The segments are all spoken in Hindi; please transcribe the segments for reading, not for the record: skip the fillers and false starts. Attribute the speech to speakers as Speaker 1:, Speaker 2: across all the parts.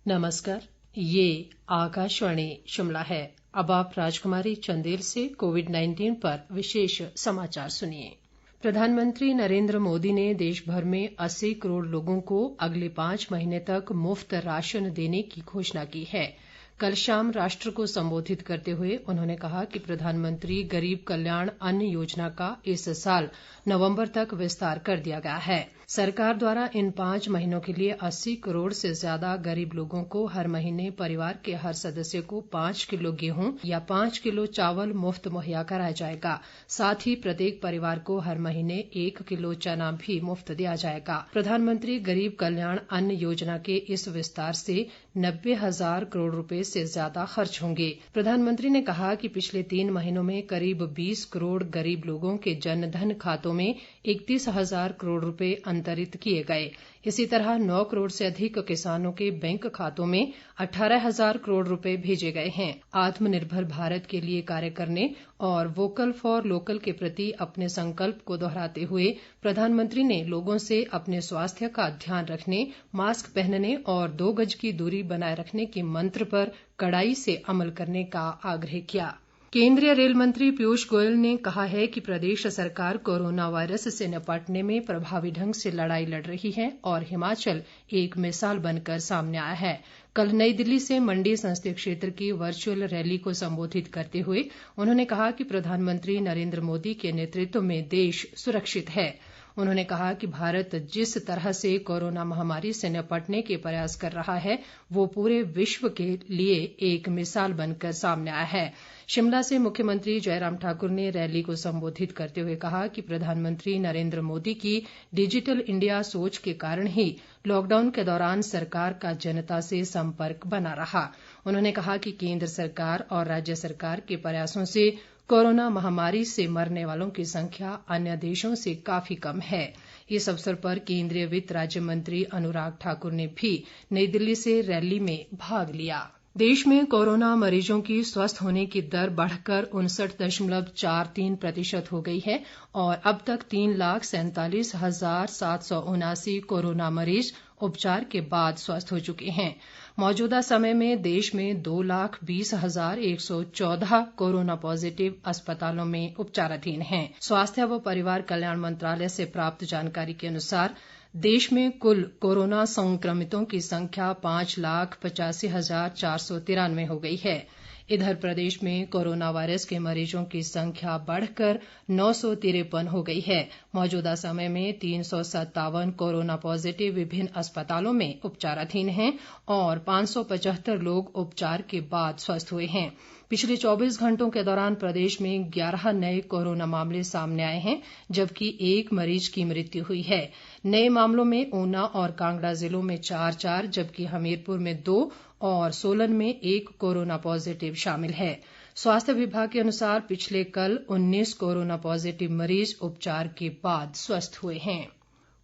Speaker 1: नमस्कार, ये आकाशवाणी शिमला है। अब आप राजकुमारी चंदेल से कोविड-19 पर विशेष समाचार सुनिए। प्रधानमंत्री नरेंद्र मोदी ने देश भर में 80 करोड़ लोगों को अगले 5 महीने तक मुफ्त राशन देने की घोषणा की है। कल शाम राष्ट्र को संबोधित करते हुए उन्होंने कहा कि प्रधानमंत्री गरीब कल्याण अन्न योजना का इस साल नवंबर तक विस्तार कर दिया गया है। सरकार द्वारा इन 5 महीनों के लिए 80 करोड़ से ज्यादा गरीब लोगों को हर महीने परिवार के हर सदस्य को 5 किलो गेहूं या 5 किलो चावल मुफ्त मुहैया कराया जाएगा। साथ ही प्रत्येक परिवार को हर महीने 1 किलो चना भी मुफ्त दिया जाएगा। प्रधानमंत्री गरीब कल्याण अन्न योजना के इस विस्तार से 90,000 करोड़ रुपए से ज्यादा खर्च होंगे। प्रधानमंत्री ने कहा कि पिछले 3 महीनों में करीब 20 करोड़ गरीब लोगों के जनधन खातों में 31,000 करोड़ रुपए अंतरित किए गए। इसी तरह 9 करोड़ से अधिक किसानों के बैंक खातों में 18,000 करोड़ रुपए भेजे गए हैं। आत्मनिर्भर भारत के लिए कार्य करने और वोकल फॉर लोकल के प्रति अपने संकल्प को दोहराते हुए प्रधानमंत्री ने लोगों से अपने स्वास्थ्य का ध्यान रखने, मास्क पहनने और 2 गज की दूरी बनाए रखने के मंत्र पर कड़ाई से अमल करने का आग्रह किया। केंद्रीय रेल मंत्री पीयूष गोयल ने कहा है कि प्रदेश सरकार कोरोना वायरस से निपटने में प्रभावी ढंग से लड़ाई लड़ रही है और हिमाचल एक मिसाल बनकर सामने आया है। कल नई दिल्ली से मंडी संसदीय क्षेत्र की वर्चुअल रैली को संबोधित करते हुए उन्होंने कहा कि प्रधानमंत्री नरेंद्र मोदी के नेतृत्व में देश सुरक्षित है। उन्होंने कहा कि भारत जिस तरह से कोरोना महामारी से निपटने के प्रयास कर रहा है वो पूरे विश्व के लिए एक मिसाल बनकर सामने आया है। शिमला से मुख्यमंत्री जयराम ठाकुर ने रैली को संबोधित करते हुए कहा कि प्रधानमंत्री नरेंद्र मोदी की डिजिटल इंडिया सोच के कारण ही लॉकडाउन के दौरान सरकार का जनता से संपर्क बना रहा। उन्होंने कहा कि केंद्र सरकार और राज्य सरकार के प्रयासों से कोरोना महामारी से मरने वालों की संख्या अन्य देशों से काफी कम है। इस अवसर पर केंद्रीय वित्त राज्य मंत्री अनुराग ठाकुर ने भी नई दिल्ली से रैली में भाग लिया। देश में कोरोना मरीजों की स्वस्थ होने की दर बढ़कर 59.43% हो गई है और अब तक 3,47,779 कोरोना मरीज उपचार के बाद स्वस्थ हो चुके हैं। मौजूदा समय में देश में 2,20,114 कोरोना पॉजिटिव अस्पतालों में उपचाराधीन हैं। स्वास्थ्य व परिवार कल्याण मंत्रालय से प्राप्त जानकारी के अनुसार देश में कुल कोरोना संक्रमितों की संख्या 5,85,493 हो गई है। इधर प्रदेश में कोरोना वायरस के मरीजों की संख्या बढ़कर 953 हो गई है। मौजूदा समय में 357 कोरोना पॉजिटिव विभिन्न अस्पतालों में उपचाराधीन हैं और 575 लोग उपचार के बाद स्वस्थ हुए हैं। पिछले 24 घंटों के दौरान प्रदेश में 11 नए कोरोना मामले सामने आए हैं जबकि 1 मरीज की मृत्यु हुई है। नए मामलों में ऊना और कांगड़ा जिलों में 4-4 जबकि हमीरपुर में 2 और सोलन में 1 कोरोना पॉजिटिव शामिल है। स्वास्थ्य विभाग के अनुसार पिछले कल 19 कोरोना पॉजिटिव मरीज उपचार के बाद स्वस्थ हुए हैं।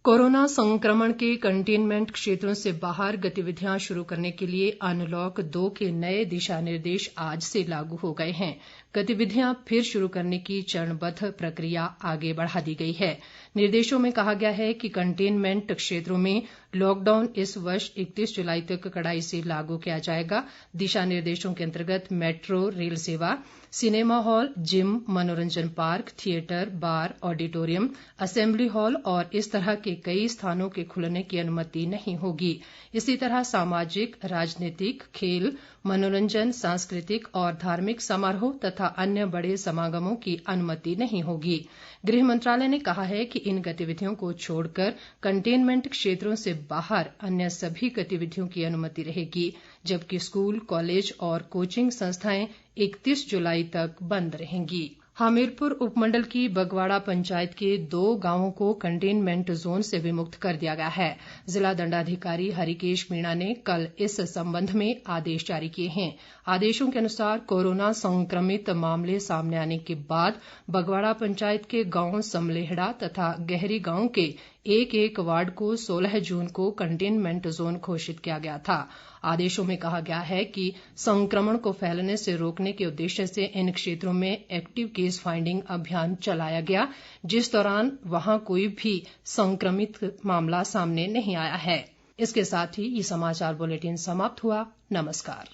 Speaker 1: कोरोना संक्रमण के कंटेनमेंट क्षेत्रों से बाहर गतिविधियां शुरू करने के लिए अनलॉक 2 के नए दिशा निर्देश आज से लागू हो गए हैं। गतिविधियां फिर शुरू करने की चरणबद्ध प्रक्रिया आगे बढ़ा दी गई है। निर्देशों में कहा गया है कि कंटेनमेंट क्षेत्रों में लॉकडाउन इस वर्ष 31 जुलाई तक कड़ाई से लागू किया जाएगा। दिशा निर्देशों के अंतर्गत मेट्रो रेल सेवा, सिनेमा हॉल, जिम, मनोरंजन पार्क, थिएटर, बार, ऑडिटोरियम, असेंबली हॉल और इस तरह के कई स्थानों के खुलने की अनुमति नहीं होगी। इसी तरह सामाजिक, राजनीतिक, खेल, मनोरंजन, सांस्कृतिक और धार्मिक समारोह तथा अन्य बड़े समागमों की अनुमति नहीं होगी। गृह मंत्रालय ने कहा है कि इन गतिविधियों को छोड़कर कंटेनमेंट क्षेत्रों से बाहर अन्य सभी गतिविधियों की अनुमति रहेगी, जबकि स्कूल, कॉलेज और कोचिंग संस्थाएं 31 जुलाई तक बंद रहेंगी। हमीरपुर उपमंडल की बगवाड़ा पंचायत के 2 गांवों को कंटेनमेंट जोन से विमुक्त कर दिया गया है। जिला दंडाधिकारी हरिकेश मीणा ने कल इस संबंध में आदेश जारी किए हैं। आदेशों के अनुसार कोरोना संक्रमित मामले सामने आने के बाद बगवाड़ा पंचायत के गांव समलेहड़ा तथा गहरी गांव के एक वार्ड को 16 जून को कंटेनमेंट जोन घोषित किया गया था। आदेशों में कहा गया है कि संक्रमण को फैलने से रोकने के उद्देश्य से इन क्षेत्रों में एक्टिव केस फाइंडिंग अभियान चलाया गया, जिस दौरान वहां कोई भी संक्रमित मामला सामने नहीं आया है। इसके साथ ही ये समाचार बुलेटिन समाप्त हुआ। नमस्कार।